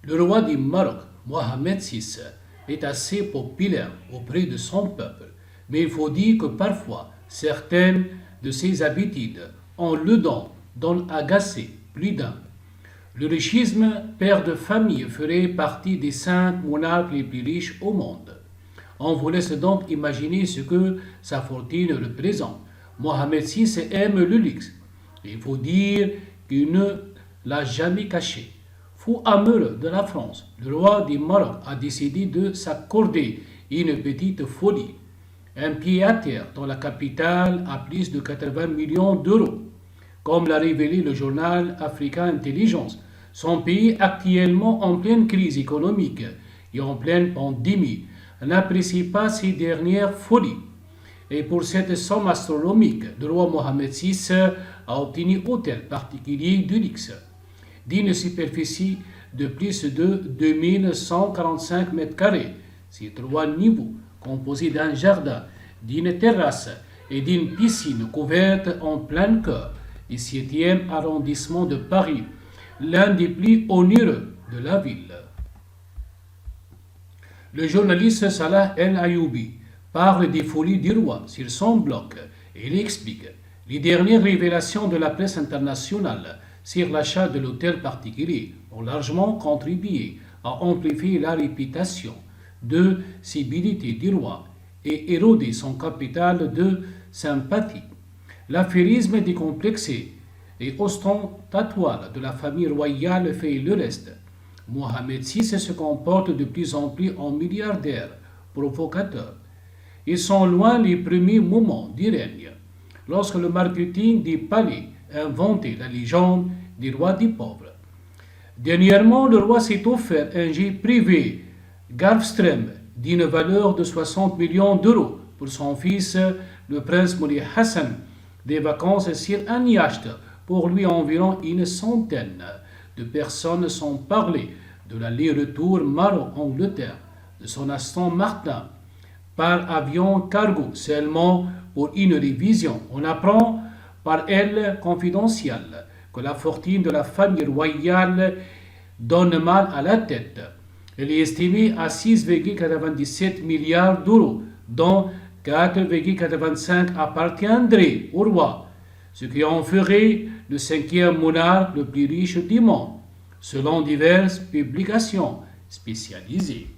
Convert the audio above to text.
Le roi du Maroc, Mohamed VI, est assez populaire auprès de son peuple, mais il faut dire que parfois certaines de ses habitudes ont le don d'en agacer plus d'un. Le richisme, père de famille, ferait partie des 5 monarques les plus riches au monde. On vous laisse donc imaginer ce que sa fortune représente. Mohamed VI aime le luxe. Il faut dire qu'il ne l'a jamais caché. Fou amoureux de la France, le roi du Maroc a décidé de s'accorder une petite folie. Un pied à terre dans la capitale à plus de 80 millions d'euros. Comme l'a révélé le journal Africa Intelligence, son pays actuellement en pleine crise économique et en pleine pandémie n'apprécie pas ces dernières folies. Et pour cette somme astronomique, le roi Mohamed VI a obtenu hôtel particulier de luxe, d'une superficie de plus de 2145 mètres carrés, sur 3 niveaux, composé d'un jardin, d'une terrasse et d'une piscine couverte en plein cœur du 7e arrondissement de Paris, l'un des plus onéreux de la ville. Le journaliste Salah El Ayoubi parle des folies du roi sur son blog et il explique les dernières révélations de la presse internationale sur l'achat de l'hôtel particulier ont largement contribué à amplifier la réputation de civilité du roi et éroder son capital de sympathie. L'affairisme décomplexé et ostentatoire de la famille royale fait le reste. Mohamed VI se comporte de plus en plus en milliardaire provocateur. Ils sont loin les premiers moments du règne, lorsque le marketing des palais inventait la légende des rois des pauvres. Dernièrement, le roi s'est offert un jet privé Gulfstream d'une valeur de 60 millions d'euros pour son fils, le prince Moulay Hassan, des vacances sur un yacht pour lui environ une centaine de personnes sans parler de l'aller-retour Maroc-Angleterre de son Aston Martin par avion cargo seulement pour une révision. On apprend par elle confidentielle que la fortune de la famille royale donne mal à la tête. Elle est estimée à 6,97 milliards d'euros, dont 4,85 appartiendraient au roi, ce qui en ferait le 5e monarque le plus riche du monde, selon diverses publications spécialisées.